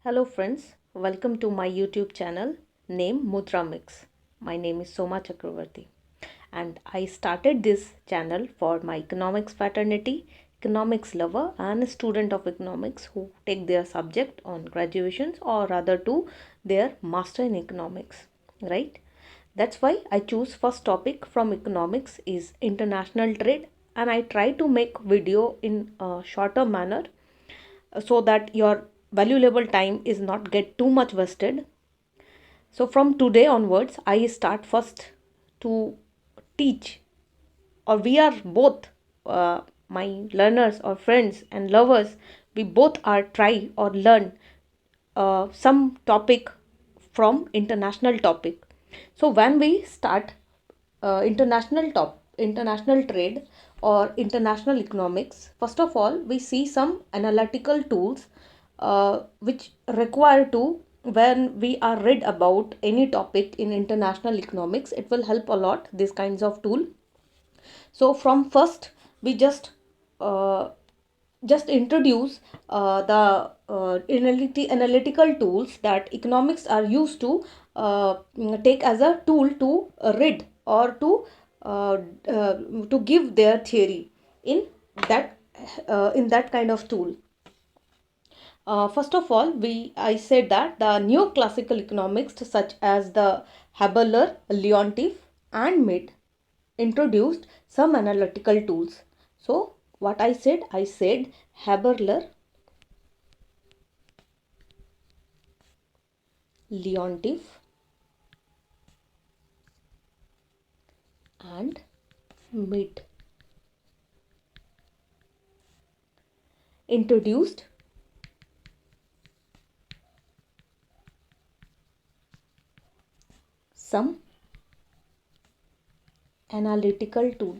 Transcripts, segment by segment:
Hello friends, welcome to my YouTube channel named Mudra Mix. My name is Soma Chakravarti and I started this channel for my economics fraternity, economics lover and a student of economics who take their subject on graduations or rather to their master in economics, right? That's why I choose first topic from economics is international trade and I try to make video in a shorter manner so that your valuable time is not get too much wasted. So from today onwards I start first to teach, or we are both my learners or friends and lovers, we both are try or learn some topic from international topic. So when we start international trade or international economics, first of all we see some analytical tools which require to, when we are read about any topic in international economics, it will help a lot these kinds of tool. So from first we uh, just introduce the analytical tools that economics are used to take as a tool to read or uh, uh, to give their theory in that kind of tool. First of all, I said that the neoclassical economics such as the Haberler, Leontief, and Mead introduced some analytical tools. So what I said Haberler, Leontief, and Mead introduced some analytical tool.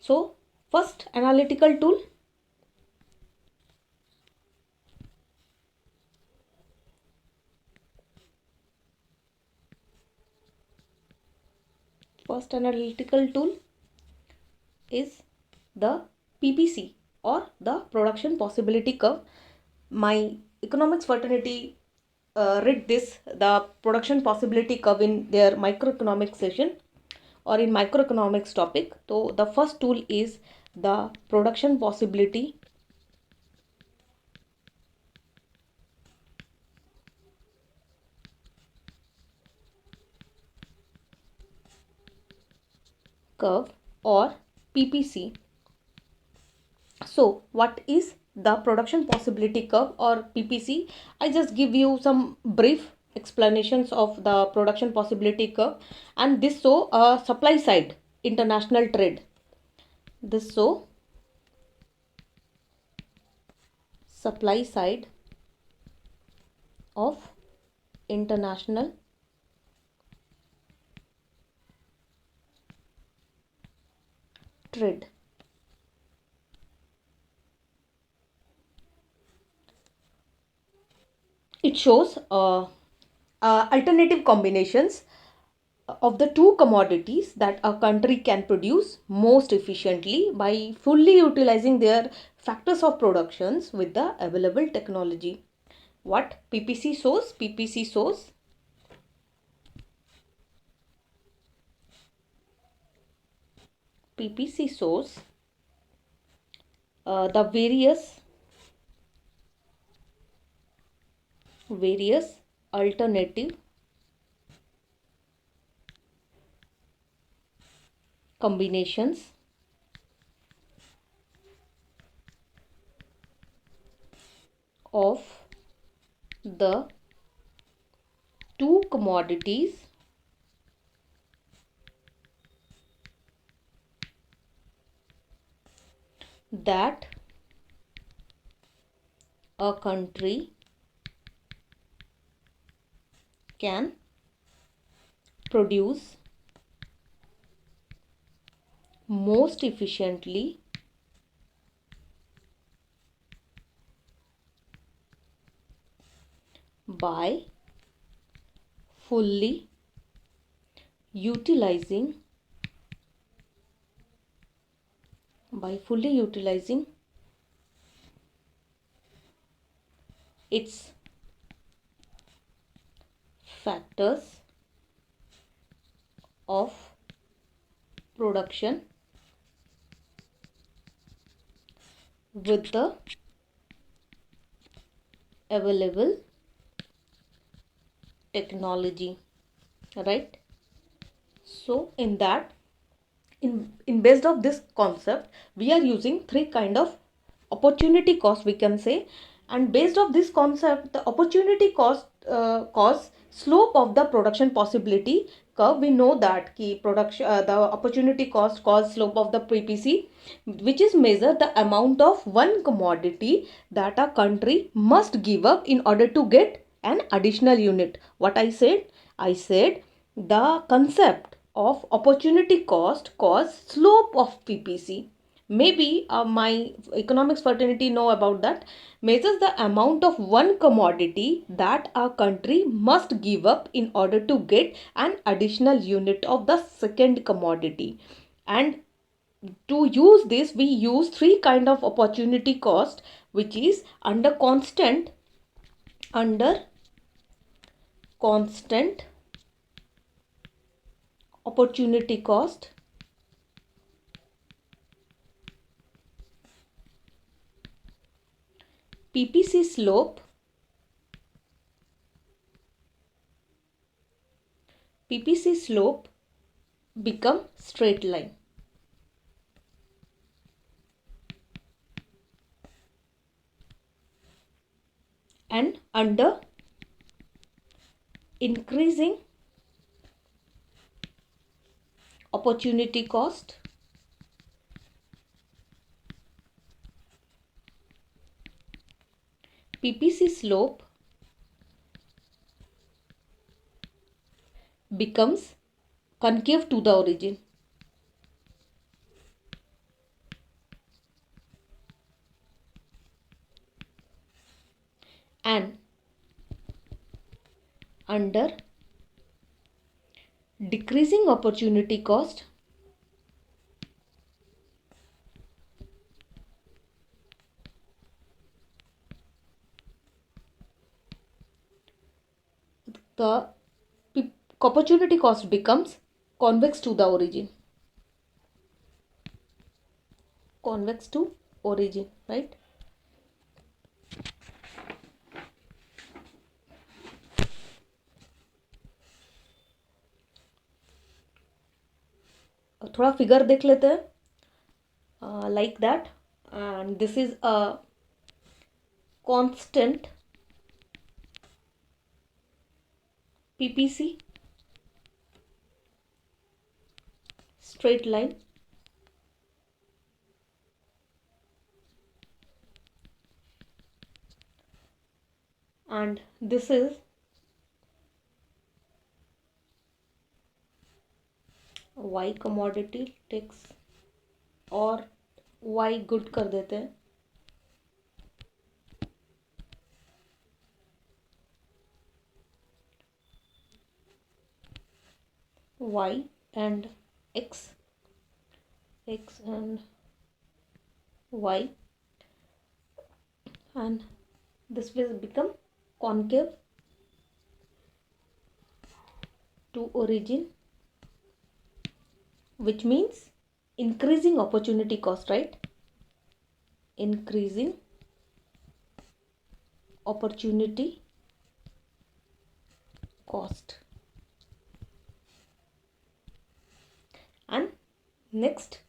So first analytical tool, first analytical tool is the PPC or the production possibility curve. My economics fraternity read this, the production possibility curve, in their microeconomics session or in microeconomics topic. So the first tool is the production possibility curve or PPC. So what is the production possibility curve or PPC? I just give you some brief explanations of the production possibility curve, and this show a supply side international trade. This show supply side of international trade. It shows alternative combinations of the two commodities that a country can produce most efficiently by fully utilizing their factors of productions with the available technology. What PPC shows? PPC shows the various alternative combinations of the two commodities that a country can produce most efficiently by fully utilizing its factors of production with the available technology, right? So in that, in based of this concept, we are using three kind of opportunity cost, we can say. And based of this concept, the opportunity cost slope of the production possibility curve, we know that key production the opportunity cost slope of the PPC, which is measure the amount of one commodity that a country must give up in order to get an additional unit. What I said the concept of opportunity cost slope of PPC. Maybe my economics fraternity know about that. Measures the amount of one commodity that a country must give up in order to get an additional unit of the second commodity. And to use this, we use three kind of opportunity cost, which is under constant opportunity cost, PPC slope, become straight line. And under increasing opportunity cost, PPC slope becomes concave to the origin. And under decreasing opportunity cost, the opportunity cost becomes convex to the origin. Convex to origin, right? थोड़ा figure देख लेते हैं, like that. And this is a constant PPC straight line, and this is Y commodity takes, और Y good कर देते हैं, Y and X and Y, and this will become concave to origin, which means increasing opportunity cost, right? Increasing opportunity cost. And next,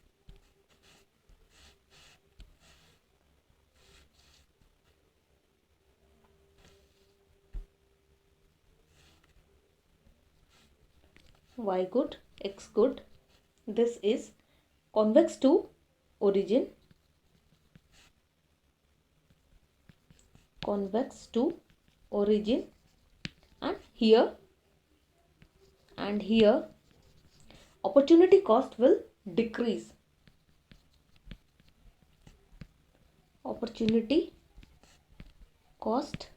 Y good, X good. This is convex to origin, convex to origin, and here opportunity cost will decrease. Opportunity cost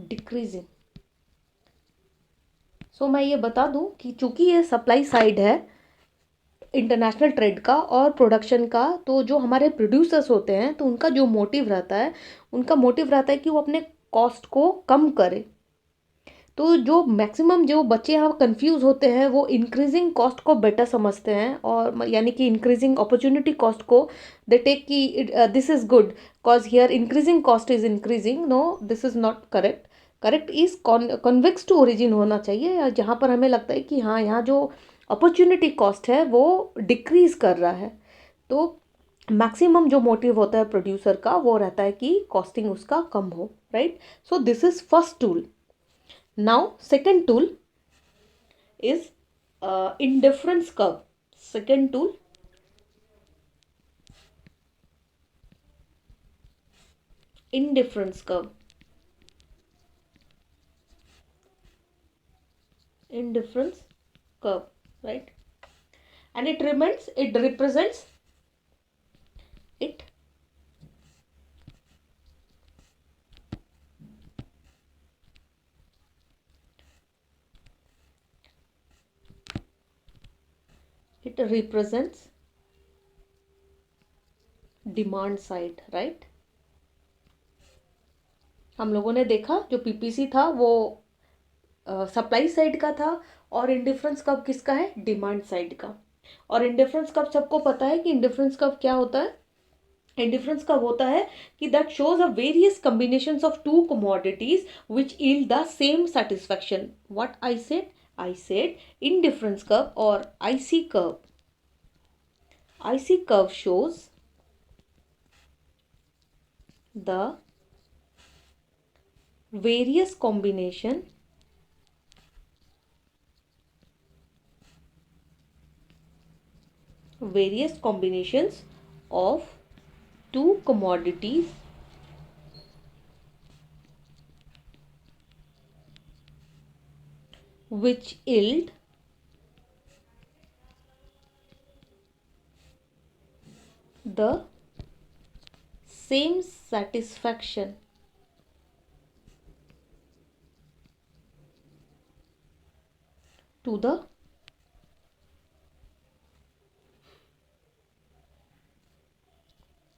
decreasing. So मैं ये बता दूं कि चूंकि ये supply side है international trade का और प्रोडक्शन का, तो जो हमारे प्रोड्यूसर्स होते हैं तो उनका जो मोटिव रहता है, उनका मोटिव रहता है कि वो अपने कॉस्ट को कम करे। तो जो मैक्सिमम जो बच्चे यहाँ कंफ्यूज होते हैं वो इंक्रीजिंग कॉस्ट को बेटर समझते हैं, और यानी कि इंक्रीजिंग अपॉर्चुनिटी कॉस्ट को दे टेक कि this is good cause here increasing cost is increasing. No, this is not correct. Correct इज कॉन्वेक्स टू ओरिजिन होना चाहिए, या जहाँ पर हमें लगता है कि हाँ यहाँ जो अपॉर्चुनिटी कॉस्ट है वो डिक्रीज कर रहा है, तो मैक्सिमम जो मोटिव होता है प्रोड्यूसर का वो रहता है कि कॉस्टिंग उसका कम हो, right. So this is first tool. Now, second tool is indifference curve. Second tool, indifference curve. Indifference curve, right? And it represents, it represents demand side, right? हम लोगों ने देखा जो पीपीसी था वो सप्लाई साइड का था, और इंडिफरेंस कब किसका है, डिमांड साइड का। और इंडिफरेंस कब सबको पता है कि इंडिफरेंस कब क्या होता है। इंडिफरेंस कब होता है कि that shows a various combinations of to commodities which yield the same satisfaction. What I said indifference curve or IC curve. IC curve shows the various combinations of two commodities which yield the same satisfaction to the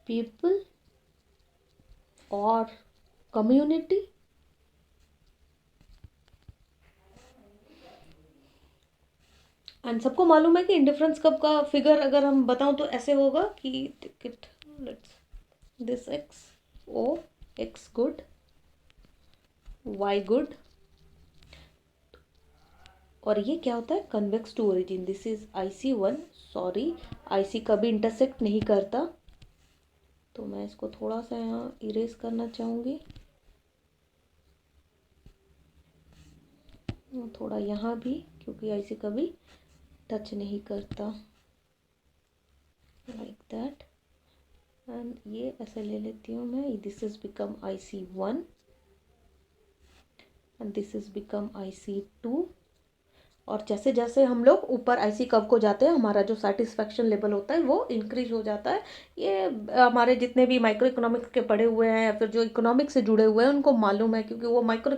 people or community. And सबको मालूम है कि indifference कब का figure अगर हम बताऊं तो ऐसे होगा कि ticket, let's this X O, X good, Y good, और ये क्या होता है, convex to origin. This is IC1। Sorry, IC कभी इंटरसेक्ट नहीं करता, तो मैं इसको थोड़ा सा यहाँ इरेज करना चाहूँगी, थोड़ा यहाँ भी, क्योंकि IC कभी टच नहीं करता, लाइक दैट। एंड ये ऐसे ले लेती हूँ मैं, this is become IC1 and this is become IC2। और जैसे जैसे हम लोग ऊपर IC कर्व को जाते हैं हमारा जो सेटिस्फैक्शन लेवल होता है वो इंक्रीज हो जाता है। ये हमारे जितने भी माइक्रो इकोनॉमिक्स के पढ़े हुए हैं या फिर जो इकोनॉमिक्स से जुड़े हुए हैं उनको मालूम है, क्योंकि वो माइक्रो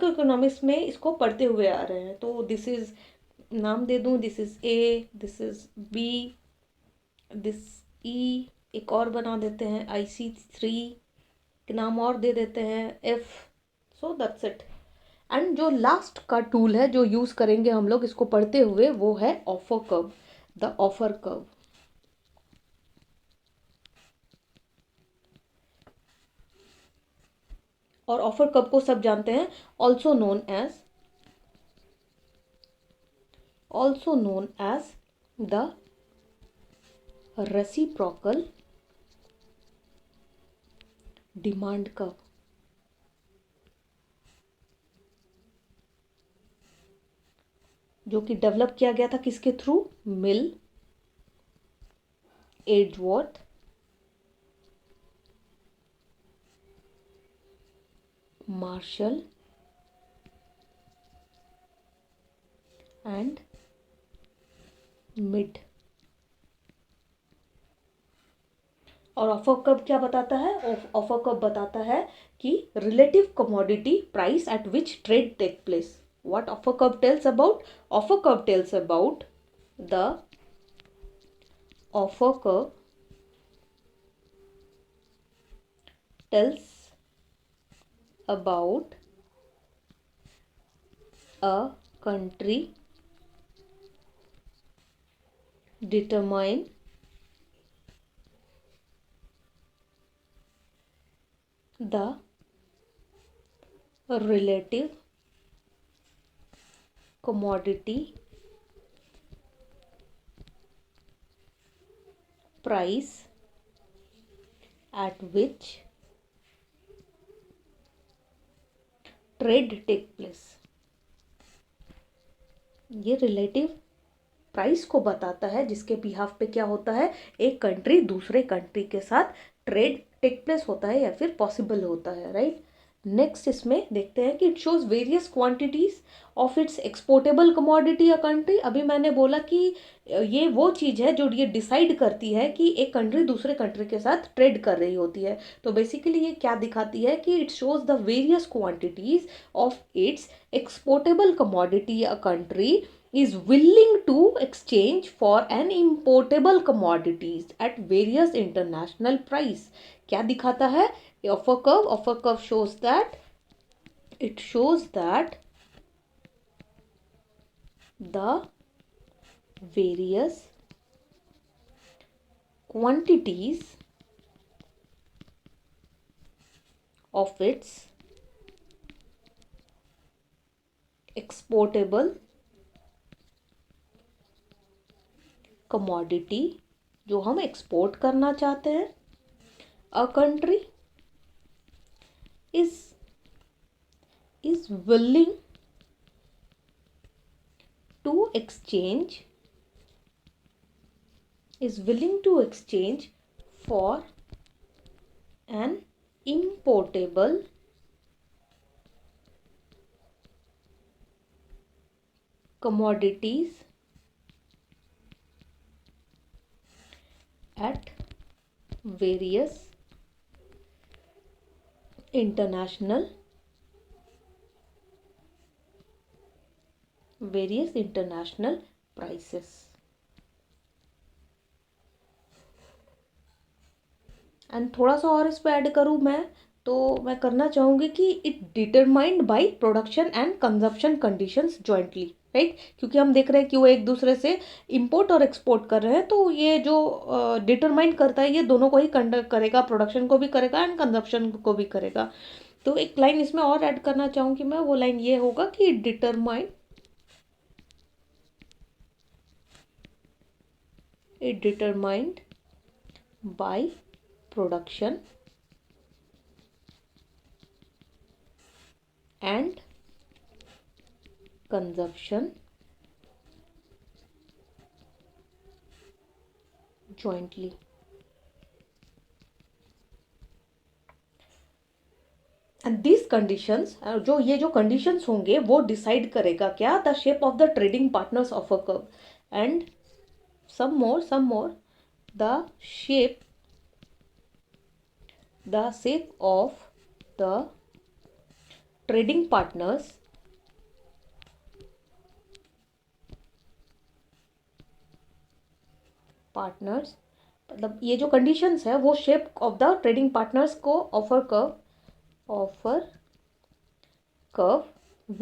इकोनॉमिक्स में इसको पढ़ते हुए आ रहे हैं। तो दिस इज, नाम दे दूँ, this is A, this is B, this E, एक और बना देते हैं IC3, नाम और दे देते हैं F। So that's it. And जो लास्ट का टूल है जो यूज करेंगे हम लोग इसको पढ़ते हुए वो है offer curve, the offer curve. और ऑफर कर्व को सब जानते हैं, also known as the reciprocal demand curve, जो कि डेवलप किया गया था किसके through, Mill, Edgeworth, Marshall and Mead. और ऑफर कर्व क्या बताता है? ऑफर कर्व बताता है कि relative commodity price at which trade take place. What offer curve tells about? Offer curve tells about the offer curve tells about a country determine the relative commodity price at which trade take place. ये relative price को बताता है जिसके behalf पे क्या होता है, एक कंट्री दूसरे कंट्री के साथ ट्रेड टेक प्लेस होता है या फिर पॉसिबल होता है, राइट. नेक्स्ट इसमें देखते हैं कि it shows various quantities of its exportable commodity a country. अभी मैंने बोला कि ये वो चीज़ है जो ये डिसाइड करती है कि एक कंट्री दूसरे कंट्री के साथ ट्रेड कर रही होती है. तो बेसिकली ये क्या दिखाती है कि it shows the various quantities of its exportable commodity a country is willing to exchange for an importable commodities at various international price. क्या दिखाता है offer curve? Offer curve shows that the various quantities of its exportable commodity जो हम export करना चाहते हैं, a country is willing to exchange for an importable commodities at various international prices. And थोड़ा सा और इस पर ऐड करूँ मैं, तो मैं करना चाहूँगी कि it determined by production and consumption conditions jointly, right. क्योंकि हम देख रहे हैं कि वो एक दूसरे से इंपोर्ट और एक्सपोर्ट कर रहे हैं, तो ये जो डिटरमाइन करता है ये दोनों को ही कंडक्ट करेगा, प्रोडक्शन को भी करेगा एंड कंजप्शन को भी करेगा. तो एक लाइन इसमें और ऐड करना चाहूँगी मैं, वो लाइन ये होगा कि it determined by production and consumption jointly. And these conditions, जो ये जो conditions होंगे वो decide करेगा क्या, the shape of the trading partners of a curve and some more the shape of the trading partners मतलब ये जो कंडीशंस है वो shape of the trading partners को offer curve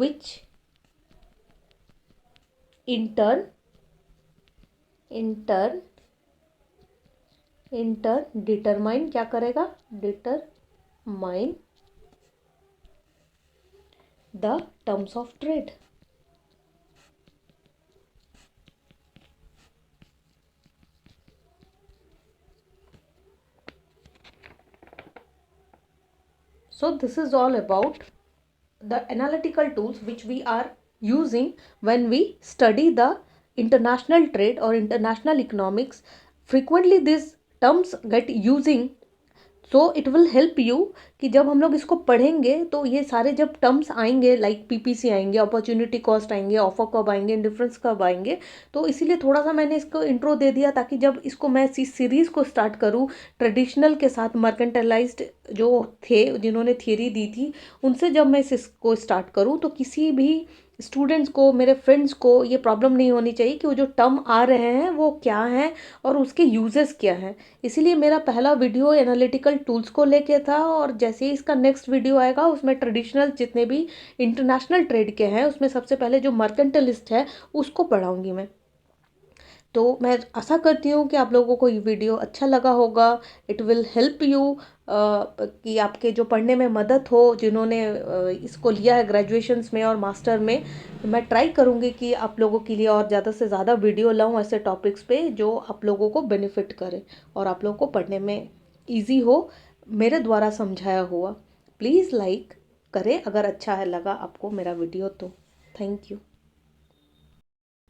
which in turn determine क्या करेगा, determine the terms of trade. So this is all about the analytical tools which we are using when we study the international trade or international economics. Frequently these terms get using so it will help you कि जब हम लोग इसको पढ़ेंगे तो ये सारे जब टर्म्स आएंगे, लाइक पीपीसी आएंगे, अपॉर्चुनिटी कॉस्ट आएंगे, ऑफर कब आएंगे, इंडिफरेंस कब आएंगे, तो इसीलिए थोड़ा सा मैंने इसको इंट्रो दे दिया ताकि जब इसको मैं इस सीरीज़ को स्टार्ट करूँ ट्रेडिशनल के साथ, मर्केंटाइलाइज्ड जो थे जिन्होंने थियरी दी थी उनसे जब मैं इसको स्टार्ट करूँ तो किसी भी स्टूडेंट्स को, मेरे फ्रेंड्स को ये प्रॉब्लम नहीं होनी चाहिए कि वो जो टर्म आ रहे हैं वो क्या हैं और उसके यूजेस क्या हैं। इसीलिए मेरा पहला वीडियो एनालिटिकल टूल्स को लेके था, और जैसे ही इसका नेक्स्ट वीडियो आएगा उसमें ट्रेडिशनल जितने भी इंटरनेशनल ट्रेड के हैं उसमें सबसे पहले जो मर्केंटलिस्ट है उसको पढ़ाऊंगी मैं। तो मैं आशा करती हूँ कि आप लोगों को ये वीडियो अच्छा लगा होगा। इट विल हेल्प यू कि आपके जो पढ़ने में मदद हो, जिन्होंने इसको लिया है ग्रेजुएशंस में और मास्टर में। मैं ट्राई करूँगी कि आप लोगों के लिए और ज़्यादा से ज़्यादा वीडियो लाऊं ऐसे टॉपिक्स पे जो आप लोगों को बेनिफिट करे और आप लोगों को पढ़ने में ईजी हो, मेरे द्वारा समझाया हुआ। प्लीज़ लाइक करें अगर अच्छा है लगा आपको मेरा वीडियो तो। Thank you.